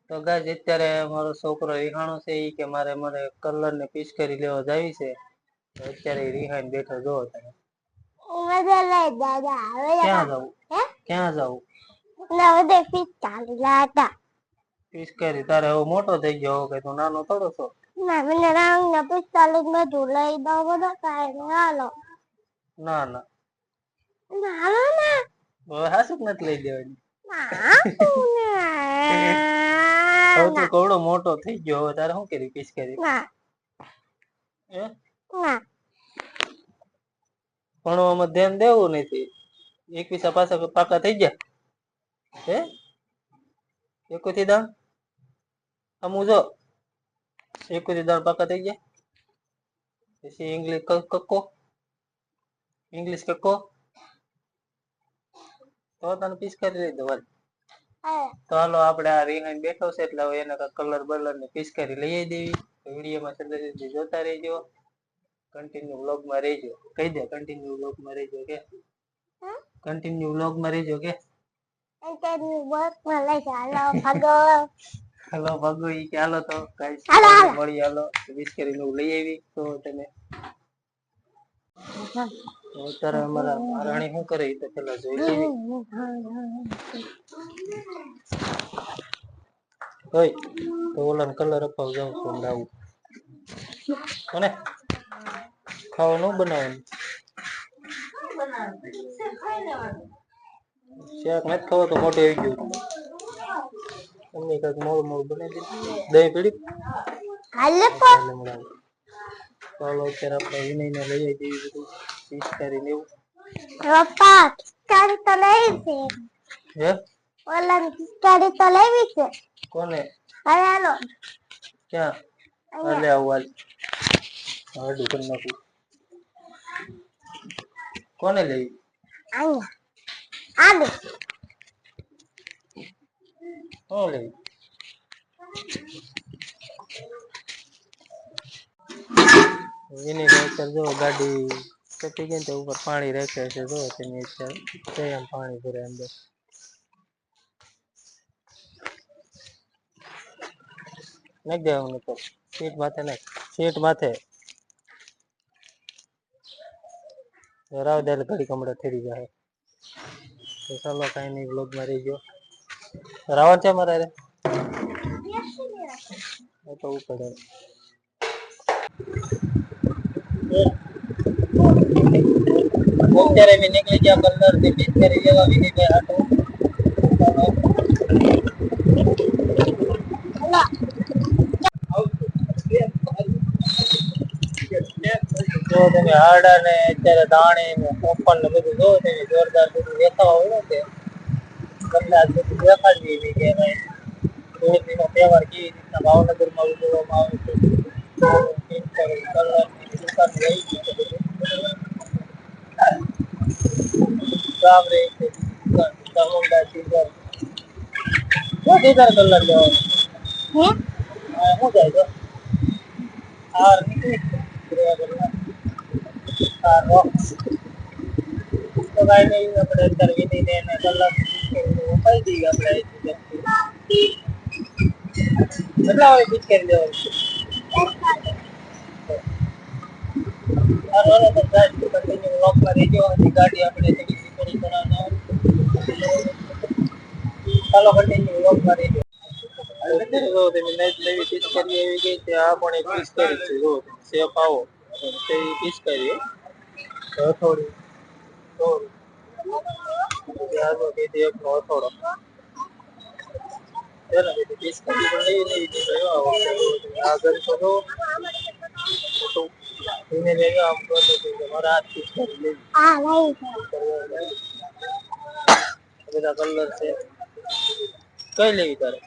તો ગાઈસ અત્યારે મારો છોકરો રિહાણો છે ઈ કે મારે કલર ને પિચકારી લેવા જાવી છે. તો અત્યારે રિહાઈને બેઠો જોવો તમે. ક્યાં જાવું? ક્યાં જાવું? પિચકારી તારે હવે મોટો થઈ ગયો હવે તું નાનો થોડો છો. ના મને રંગને પિચકારી બધું લઈ દો બધો કાઈ હાલો. ના ના હાલો ને હવે હાસુક નથી લઈ દેવાની. હવે તું કવડો મોટો થઈ ગયો હવે તારે શું કરી પિચકારી? ના હે ના ભણવામાં ધ્યાન દેવું નથી. 21 પાછા પાકા થઈ ગયા હે એકોથી દાણ સમજો 21 દાણ પાકા થઈ ગયા પછી ઇંગ્લિશ કક્કો તો તને પિચકારી લઈ દો. તો હાલો આપણે આ રિહાઈને બેઠો છે એટલે હવે એને કલર બલર ને પિચકારી લઈ દેવી. વિડીયોમાં સુધી જોતા રહેજો. કન્ટિન્યુ વ્લોગમાં રહેજો. કહી દે કન્ટિન્યુ વ્લોગમાં રહેજો કે કન્ટિન્યુ વ્લોગમાં રહેજો કે કન્ટિન્યુ વ્લોગમાં રહેજો. હાલો ભાગો ઈ કે હાલો તો ગાઈસ મળી હાલો પિચકારી નું લઈ આવી તો તમે અત્યારે અમારા રાણી શું કરે તો પેલા જોઈ લેવી. ઓય તો ઓલાને કલર અપાવ જાઉં છું આવું કોને ખાવાનું બનાવવાનું શાક નથી ખાવા તો મોટું આવી ગયું. મમ્મી કાંઈક મોડું બનાવી દીધું દહીં પીડી ચાલો અત્યારે આપણે વિનયને લઈ આવી દેવી બધું પિચકારી લેવું. પપ્પા પિચકારી તો લેવી છે હે ઓલાની પિચકારી તો લેવી છે. કોને? અરે હાલો ક્યાં? હાલે આવું હાલ હાડું કરી નાખું. કોને લેવી? આલે કોણ લેવી? એની અત્યારે જો ગાડી ચપી ગઈ ને ઉપર પાણી રાખે છે જો તેની અત્યારે એમ પાણી ભરે અંદર નાખ દેવાનું તો સીટ માથે નાખ સીટ માથે રાવ દે ઘડી કમળે થઈ જાય. તો ચાલો કઈ નહીં વ્લોગમાં રહી ગયો રાવણ છે મારે તો ઉપર અત્યારે મેં નીકળી ગયા કલર થી પિચકારી લેવા વિનયભાઈ હાટો જો તમે હાડા ને અત્યારે દાણી ને પોપણ ને બધું જો તમે જોરદાર બધું દેખાવા હોય ને કદાચ બધું દેખાડવી કે ભાઈ ધોળીનો તહેવાર કેવી રીતના ભાવનગરમાં ઉજવવામાં આવે છે. કેટલા વાગે પિચકારી લેવાની ગાડી આપણે ચાલો કન્ટિન્યુ વ્લોગમાં રહેજો. નવી પિચકારી આવી ગઈ છે. આ પણ એક પિચકારી છે જો સેફ આવો તે પિચકારી થોડી થોડો પિચકારી પણ નવી આ ઘર તો એને લેજો આમ મારા હાથ પિચકારી લેવી બધા કલર છે. કઈ લેવી તારે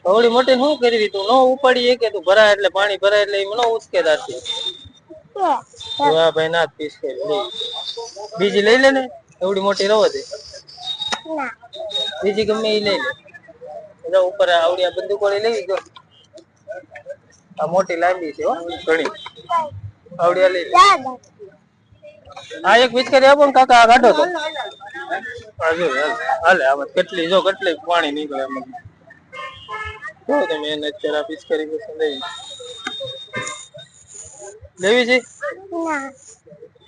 થોડી મોટી શું કરવી તું ન ઉપાડી કે તું ભરાય એટલે પાણી ભરાય એટલે એમ ન ઉચકેદાર છે. ભાઈ ના પિચકારી બીજી લઈ લે ને એવડી મોટી રવા દે બીજી ગમે એ લઈ લે ઉપર આવડિયા બંદૂક વાળી લેવી ગયો આ મોટી લાંબી છે ઘણી આવડિયા લઈ આ એક પિચકારી આપો ને કાકા આ કાઢો તો હાલે આમાં કેટલી જો કેટલી પાણી નીકળે એમાં તો તમે એને અત્યારે પિચકારી પસંદ લેવી છે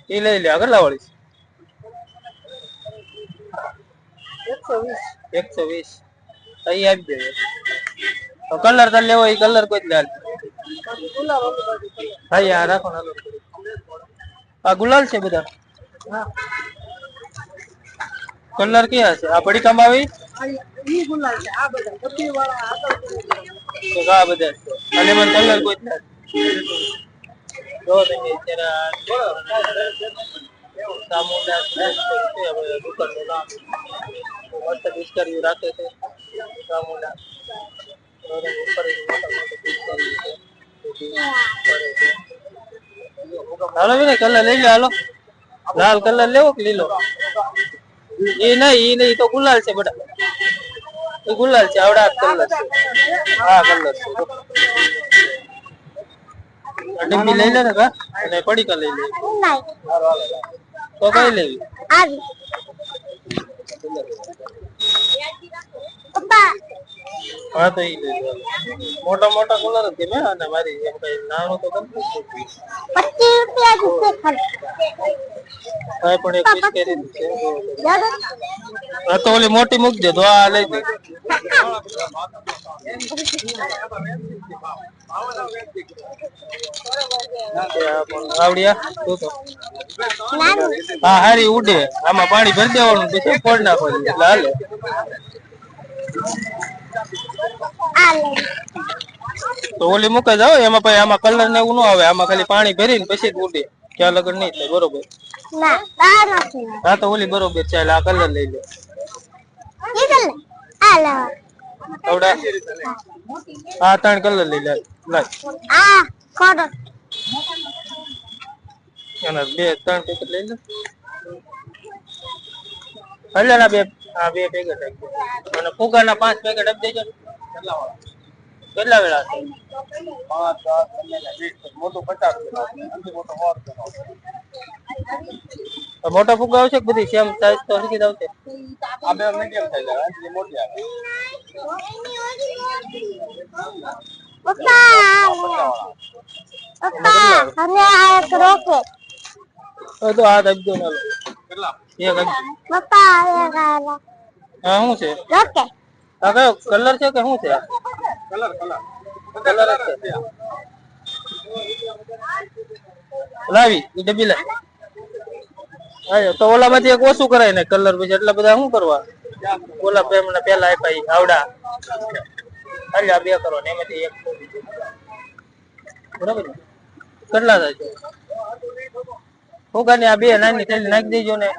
એ લઈ લે આગળ વાળી 120 અહીં આપી દે કલર તાર લેવો એ કલર કોઈ જ લે હા યાર રાખો આ ગુલાલ છે બધા કલર ક્યાં છે આ પડી કામ આવી ઈ ગુલાલ છે આ બધા બધી વાળા આગળ તો આ બધા છે અને મને કલર કોઈ જ જો તમે અત્યારે સામુંડા દુકાનનું નામ મસ્ત પિચકારી રાખે છે સામુંડા હાલો ને કલર લઈ લે હાલો લાલ કલર લેવો કે લીલો એ નહીં તો ગુલાલ છે બટા એ ગુલાલ છે આવડા કલર છે હા કલર છે ડબ્બી લઈ લે ને કા અને પડીકા લઈ લે તો કઈ લેવી હા તો મોટા મોટા કલર જ ગમે અને મારી એમ કઈ નાનું તો ગમતું હા પણ એક પીસ કરી છે હા તો ઓલી મોટી મૂકજે તો આ લઈ દે આવડિયા હા હારી ઉડે આમાં પાણી ભરી દેવાનું પછી ફોડ નાખવાનું એટલે હાલે તો ઓલી મૂકે જાવ એમાં પછી આમાં કલર ને એવું ન આવે આમાં ખાલી પાણી ભરીને પછી જ ઉડે ક્યાં લગન નહીં થાય બરોબર હા તો ઓલી બરોબર છે આ કલર લઈ લે હા 3 કલર લઈ લે એના 2-3 પેકેટ લઈ લે હલે ના બે પેકેટ અને ફુગાના 5 પેકેટ આપી દેજો કેટલા વેળા છે 5 મોટું 50 મોટા ફુગા આવશે બધી સેમ સાઈઝ તો હરખી જ આવશે આ બે મીડિયમ સાઈઝ આવે આ મોટી આવે પપ્પા અને આ એક રોકેટ તો આ આપી દો નાલો કેટલા એક પપ્પા હા શું છે રોકેટ આ કયો કલર છે કે શું છે કલર છે લાવી એ ડબ્બી લે તો ઓલા માંથી એક ઓછું કરાય ને કલર પછી એટલા બધા શું કરવા ઓલા પેલા આપ્યા આવડા હાલ બે કરો ને એમાંથી એક બરાબર કેટલા થાય છે ફુગાની આ બે નાની થેલી નાખી દેજો ને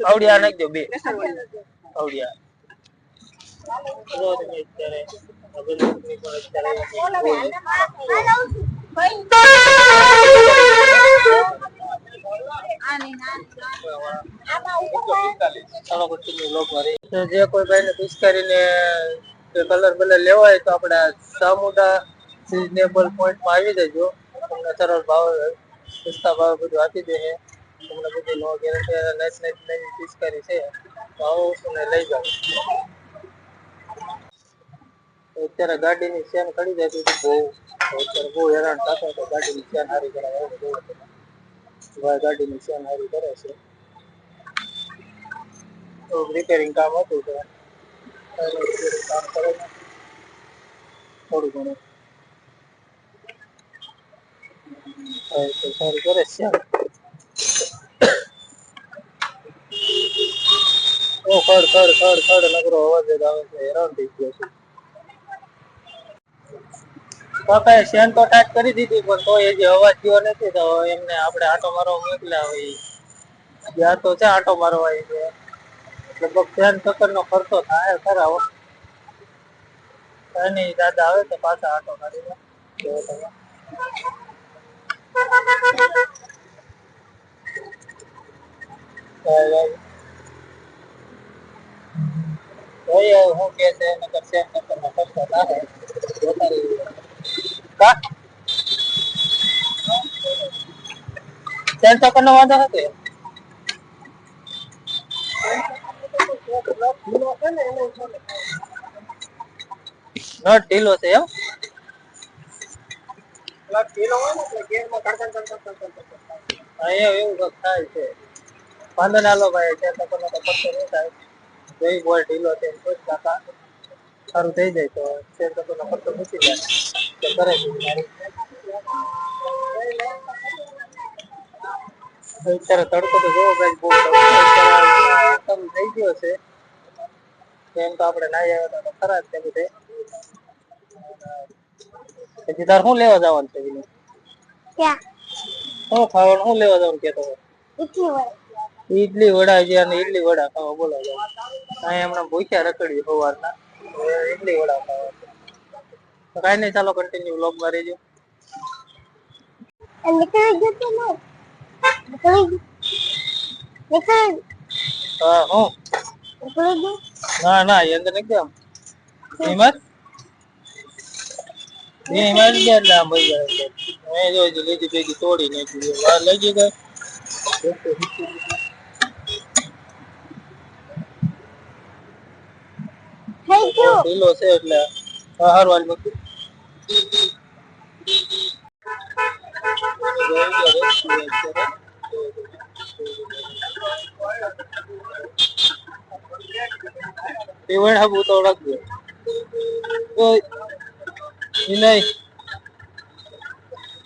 આવડિયા નાખી દો બે આવડિયા જે કોઈ ભાઈ ને પિચકારીને કલર બલર લેવા હોય તો આપણે સામુંડા સિઝનેબલ પોઈન્ટ માં આવી જજો તમને સરળ ભાવ સસ્તા ભાવ બધું આપી દે તમને બધી નો ગેરંટી પિચકારી છે તો આવો ને લઈ જાઓ અત્યારે ગાડીની ચેન કરી દેતી હતી અત્યારે બહુ હેરાન થતો તો ગાડીની ચેન હારી કરાવે ગાડીની ચેન હારી કરે છે તો રિપેરિંગ કામ હતું તો કામ કરે થોડું ઘણું સારું કરે છે ખડ નગરો અવાજ આવે છે હેરાન થઈ ગયો છે પપ્પાએ શેન તો ટાઈટ કરી દીધી પણ તો એ જે અવાજ ગયો નથી તો એમને આપણે આટો મારવા મોકલ્યા હોય ત્યાં તો છે આટો મારવા લગભગ 10 ચક્કર નો ખર્ચો થાય ખરા એની દાદા આવે તો પાછા આટો મારી હું કે છે નકર 10 ચક્કર નો ખર્ચો થાય કા 10 ચક્કર નો વાંધો નથી નટ ઢીલો છે એમ અહીંયા એવું કંઈક થાય છે વાંધો ના લો ભાઈ અત્યારે તો કોઈ પત્તો નહીં થાય જોઈ બોલ ઢીલો છે કોઈ કાકા સારું થઈ જાય તો શેર તો પત્તો મૂકી જાય તો કરે છે અત્યારે તડકો તો જોવો ભાઈ બહુ થઈ ગયો છે એમ તો આપણે નાઈ આવ્યા તો ખરા જ છે બધે પછી તાર શું લેવા જવાનું છે ક્યાં શું ખાવાનું શું લેવા જવાનું કેતો ઈડલી વડા જે અને ઈડલી વડા ખાવા બોલો અહીંયા હમણાં ભૂખ્યા રખડી સવારના ઈડલી વડા ખાવા તો કાંઈ નહીં ચાલો કન્ટિન્યુ વ્લોગમાં રહેજો હા હું ના ના અંદર નથી આમ હિંમત હિંમત ગયા એટલે આમ ભાઈ જાય જો લીધી ભેગી તોડી નાખી વાર લઈ ગઈ ઢીલો છે એટલે હારું હાલ મૂકી પેવડ હબુ તો રાખજો નહીં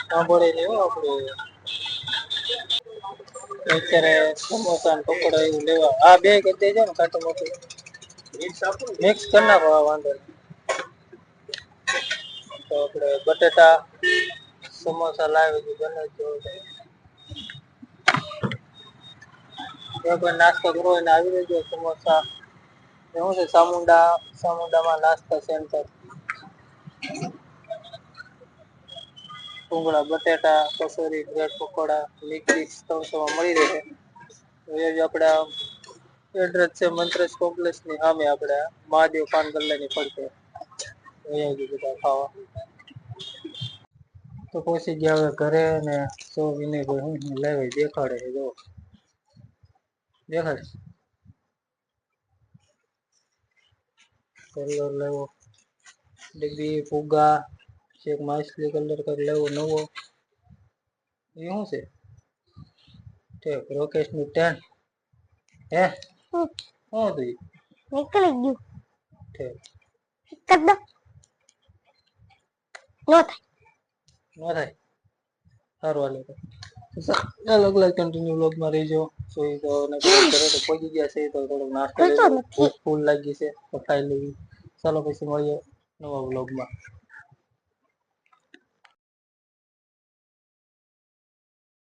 સાંભળે નહીં આપણે અત્યારે સમોસા ને પકોડા એવું લેવા આ બે કરી દેજો ને કાંટો મોટું મિક્સ કરી નાખો વાંધો તો આપણે બટેટા સમોસા લાવી બને જો કોઈ નાસ્તો કરવો હોય ને આવી દેજો સમોસા શું છે સામુંડામાં નાસ્તા સેન્ટર ભૂંગળા બટેટા કસોરી બ્રેડ પકોડા મિક્સ 300 માં મળી રહે એ આપડા એડ્રેસ છે મંત્રેશ કોમ્પ્લેક્સ ની સામે આપણે મહાદેવ પાન ગલ્લા ની પડખે બધા ખાવા તો પહોંચી ગયા હવે ઘરે ને તો વિનયભાઈ હું લેવે દેખાડે છે જો દેખાડ કલર લેવો ડિગ્રી ફુગા એક માછલી કલર કરી લેવો નવો એ શું છે ઠીક રોકેશ નું ટેન હે શું હતું નીકળી ગયું ઠીક કર દો નો થાય સારું હાલે અલગ અલગ કન્ટિન્યુ વ્લોગમાં રહીજો સોઈ તો ને કરે તો પહોંચી ગયા છે તો થોડોક નાસ્તો લેવો ફૂલ લાગી છે તો ખાઈ લેવી ચાલો પછી મળીએ નવા વ્લોગમાં